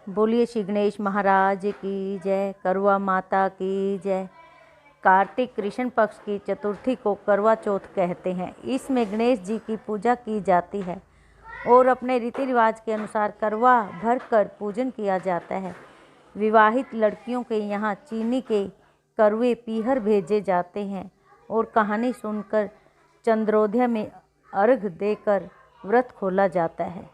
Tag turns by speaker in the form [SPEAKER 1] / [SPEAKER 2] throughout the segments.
[SPEAKER 1] बोलिए श्री गणेश महाराज की जय। करवा माता की जय। कार्तिक कृष्ण पक्ष की चतुर्थी को करवा चौथ कहते हैं। इसमें गणेश जी की पूजा की जाती है और अपने रीति रिवाज के अनुसार करवा भर कर पूजन किया जाता है। विवाहित लड़कियों के यहाँ चीनी के करवे पीहर भेजे जाते हैं और कहानी सुनकर चंद्रोदय में अर्घ देकर व्रत खोला जाता है।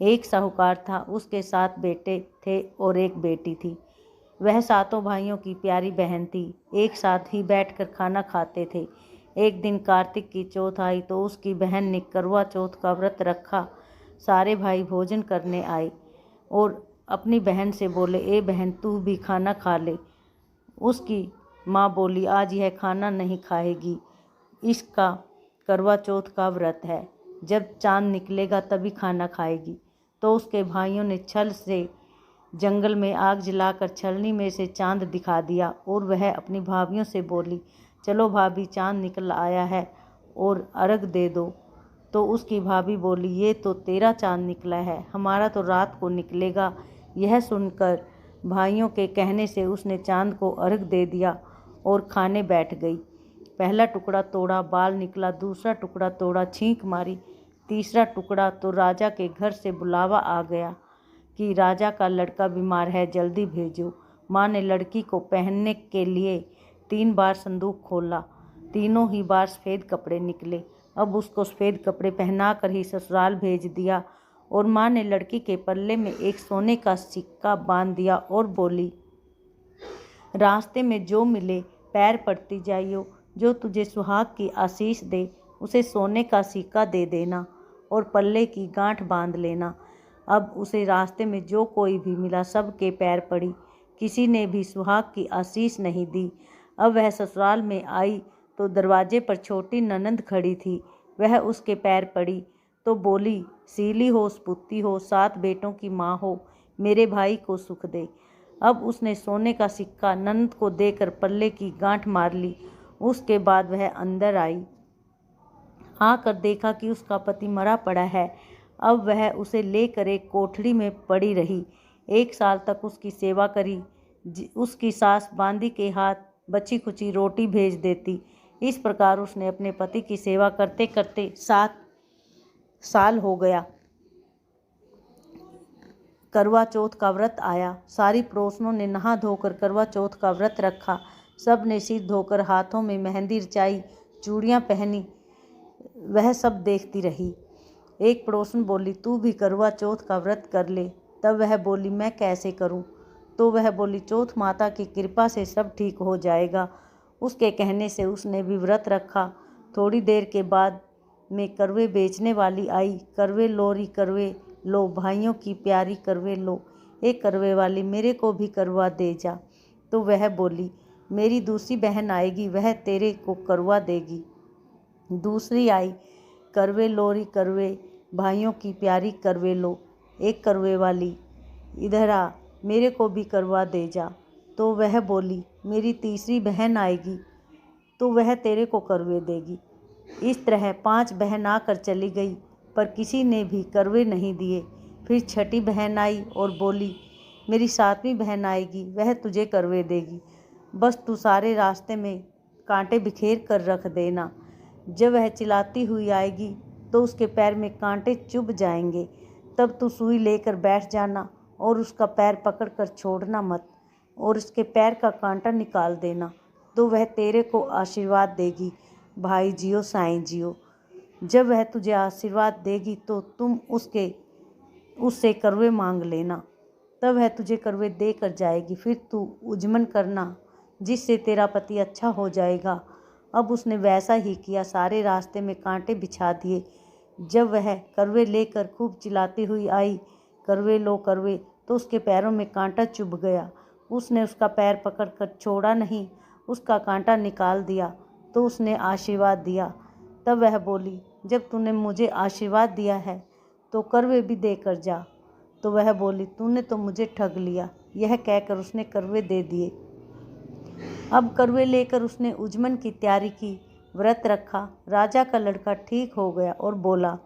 [SPEAKER 1] एक साहूकार था, उसके 7 बेटे थे और एक बेटी थी। वह 7 भाइयों की प्यारी बहन थी। एक साथ ही बैठकर खाना खाते थे। एक दिन कार्तिक की चौथ आई तो उसकी बहन ने करवा चौथ का व्रत रखा। सारे भाई भोजन करने आए और अपनी बहन से बोले, ए बहन, तू भी खाना खा ले। उसकी माँ बोली, आज यह खाना नहीं खाएगी, इसका करवा चौथ का व्रत है, जब चांद निकलेगा तभी खाना खाएगी। तो उसके भाइयों ने छल से जंगल में आग जलाकर छलनी में से चांद दिखा दिया और वह अपनी भाभियों से बोली, चलो भाभी, चांद निकल आया है और अर्घ दे दो। तो उसकी भाभी बोली, ये तो तेरा चांद निकला है, हमारा तो रात को निकलेगा। यह सुनकर भाइयों के कहने से उसने चांद को अर्घ दे दिया और खाने बैठ गई। पहला टुकड़ा तोड़ा, बाल निकला, दूसरा टुकड़ा तोड़ा, छींक मारी, तीसरा टुकड़ा तो राजा के घर से बुलावा आ गया कि राजा का लड़का बीमार है, जल्दी भेजो। माँ ने लड़की को पहनने के लिए 3 बार संदूक खोला। तीनों ही बार सफ़ेद कपड़े निकले। अब उसको सफ़ेद कपड़े पहना कर ही ससुराल भेज दिया और माँ ने लड़की के पल्ले में एक सोने का सिक्का बांध दिया और बोली, रास्ते में जो मिले पैर पड़ती जाइयो, जो तुझे सुहाग की आशीष दे उसे सोने का सिक्का दे देना और पल्ले की गांठ बांध लेना। अब उसे रास्ते में जो कोई भी मिला सबके पैर पड़ी, किसी ने भी सुहाग की आशीष नहीं दी। अब वह ससुराल में आई तो दरवाजे पर छोटी ननंद खड़ी थी। वह उसके पैर पड़ी तो बोली, सीली हो, सपूती हो, 7 बेटों की माँ हो, मेरे भाई को सुख दे। अब उसने सोने का सिक्का ननंद को देकर पल्ले की गांठ मार ली। उसके बाद वह अंदर आई, आकर देखा कि उसका पति मरा पड़ा है। अब वह उसे लेकर एक कोठरी में पड़ी रही। 1 साल तक उसकी सेवा करी। उसकी सास बांदी के हाथ बची खुची रोटी भेज देती। इस प्रकार उसने अपने पति की सेवा करते करते 7 साल हो गया। करवा चौथ का व्रत आया। सारी पड़ोसनों ने नहा धोकर करवा चौथ का व्रत रखा। सब ने सिर धोकर हाथों में मेहंदी रचाई, चूड़ियाँ पहनी। वह सब देखती रही। एक पड़ोसन बोली, तू भी करवा चौथ का व्रत कर ले। तब वह बोली, मैं कैसे करूं? तो वह बोली, चौथ माता की कृपा से सब ठीक हो जाएगा। उसके कहने से उसने भी व्रत रखा। थोड़ी देर के बाद में करवे बेचने वाली आई। करवे लोरी, करवे लो, भाइयों की प्यारी करवे लो। एक करवे वाली, मेरे को भी करवा दे जा। तो वह बोली, मेरी दूसरी बहन आएगी, वह तेरे को करवा देगी। दूसरी आई, करवे लोरी, करवे भाइयों की प्यारी करवे लो। एक करवे वाली, इधर आ, मेरे को भी करवा दे जा। तो वह बोली, मेरी तीसरी बहन आएगी तो वह तेरे को करवे देगी। इस तरह 5 बहन आकर चली गई, पर किसी ने भी करवे नहीं दिए। फिर छठी बहन आई और बोली, मेरी 7वीं बहन आएगी, वह तुझे करवे देगी। बस तू सारे रास्ते में कांटे बिखेर कर रख देना। जब वह चिल्लाती हुई आएगी तो उसके पैर में कांटे चुभ जाएंगे। तब तू सुई लेकर बैठ जाना और उसका पैर पकड़कर छोड़ना मत और उसके पैर का कांटा निकाल देना, तो वह तेरे को आशीर्वाद देगी। भाई जियो, साईं जियो। जब वह तुझे आशीर्वाद देगी तो तुम उससे करवे मांग लेना। तब वह तुझे करवे दे कर जाएगी। फिर तू उजमन करना, जिससे तेरा पति अच्छा हो जाएगा। अब उसने वैसा ही किया। सारे रास्ते में कांटे बिछा दिए। जब वह करवे लेकर खूब चिल्लाती हुई आई, करवे लो करवे, तो उसके पैरों में कांटा चुभ गया। उसने उसका पैर पकड़कर छोड़ा नहीं, उसका कांटा निकाल दिया। तो उसने आशीर्वाद दिया। तब वह बोली, जब तूने मुझे आशीर्वाद दिया है तो करवे भी दे कर जा। तो वह बोली, तूने तो मुझे ठग लिया। यह कहकर उसने करवे दे दिए। अब करवे लेकर उसने उजमन की तैयारी की, व्रत रखा। राजा का लड़का ठीक हो गया और बोला,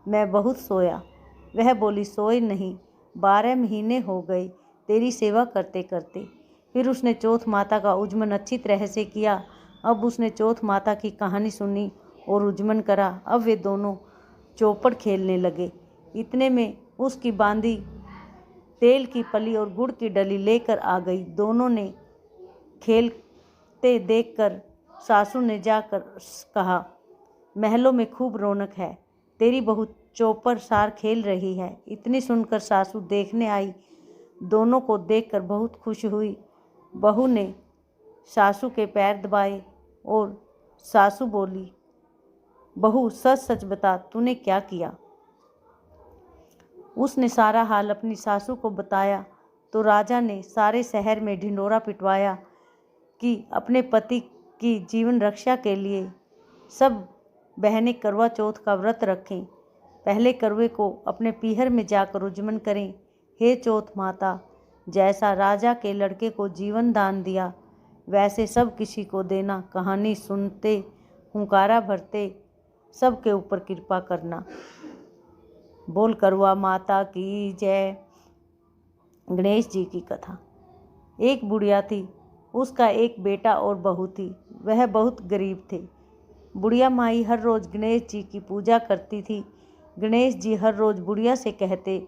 [SPEAKER 1] मैं बहुत सोया। वह बोली, सोए नहीं, 12 महीने हो गए तेरी सेवा करते करते। फिर उसने चौथ माता का उज्जमन अच्छी तरह से किया। अब उसने चौथ माता की कहानी सुनी और उज्जमन करा। अब वे दोनों चौपड़ खेलने लगे। इतने में उसकी बांदी तेल की पली और गुड़ की डली लेकर आ गई। दोनों ने खेलते देखकर सासू ने जाकर कहा, महलों में खूब रौनक है, तेरी बहू चौपड़ सार खेल रही है। इतनी सुनकर सासू देखने आई। दोनों को देखकर बहुत खुश हुई। बहू ने सासू के पैर दबाए और सासू बोली, बहू सच सच बता तूने क्या किया। उसने सारा हाल अपनी सासू को बताया तो राजा ने सारे शहर में ढिंढोरा पिटवाया कि अपने पति की जीवन रक्षा के लिए सब बहनें करवा चौथ का व्रत रखें। पहले करवे को अपने पीहर में जाकर उज्जमन करें। हे चौथ माता, जैसा राजा के लड़के को जीवन दान दिया वैसे सब किसी को देना। कहानी सुनते हुंकारा भरते सबके ऊपर कृपा करना। बोल करवा माता की जय। गणेश जी की कथा। एक बुढ़िया थी, उसका एक बेटा और बहू थी। वह बहुत गरीब थे। बुढ़िया माई हर रोज़ गणेश जी की पूजा करती थी। गणेश जी हर रोज़ बुढ़िया से कहते,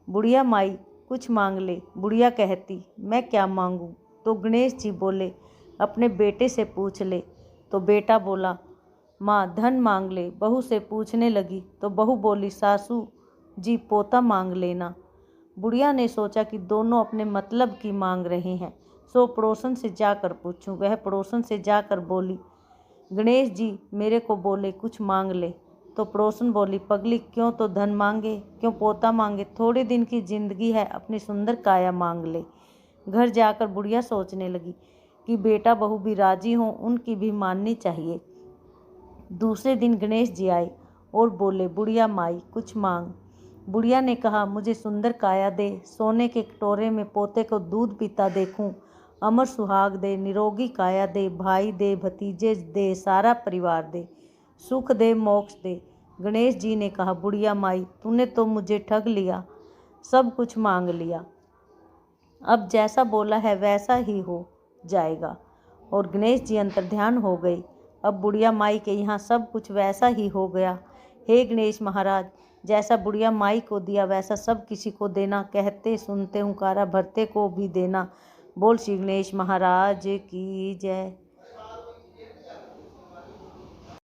[SPEAKER 1] बुढ़िया माई कुछ मांग ले। बुढ़िया कहती, मैं क्या मांगूं? तो गणेश जी बोले, अपने बेटे से पूछ ले। तो बेटा बोला, माँ धन मांग ले। बहू से पूछने लगी तो बहू बोली, सासू जी पोता मांग लेना। बुढ़िया ने सोचा कि दोनों अपने मतलब की मांग रहे हैं, सो पड़ोसन से जाकर पूछूं। वह पड़ोसन से जाकर बोली, गणेश जी मेरे को बोले कुछ मांग ले। तो पड़ोसन बोली, पगली क्यों तो धन मांगे, क्यों पोता मांगे, थोड़े दिन की जिंदगी है, अपनी सुंदर काया मांग ले। घर जाकर बुढ़िया सोचने लगी कि बेटा बहू भी राजी हों, उनकी भी माननी चाहिए। दूसरे दिन गणेश जी आए और बोले, बुढ़िया माई कुछ मांग। बुढ़िया ने कहा, मुझे सुंदर काया दे, सोने के कटोरे में पोते को दूध पीता देखूं, अमर सुहाग दे, निरोगी काया दे, भाई दे, भतीजे दे, सारा परिवार दे, सुख दे, मोक्ष दे। गणेश जी ने कहा, बुढ़िया माई तूने तो मुझे ठग लिया, सब कुछ मांग लिया। अब जैसा बोला है वैसा ही हो जाएगा। और गणेश जी अंतर्ध्यान हो गए। अब बुढ़िया माई के यहाँ सब कुछ वैसा ही हो गया। हे गणेश महाराज, जैसा बुढ़िया माई को दिया वैसा सब किसी को देना। कहते सुनते हुंकारा भरते को भी देना। बोल श्री गणेश महाराज की जय।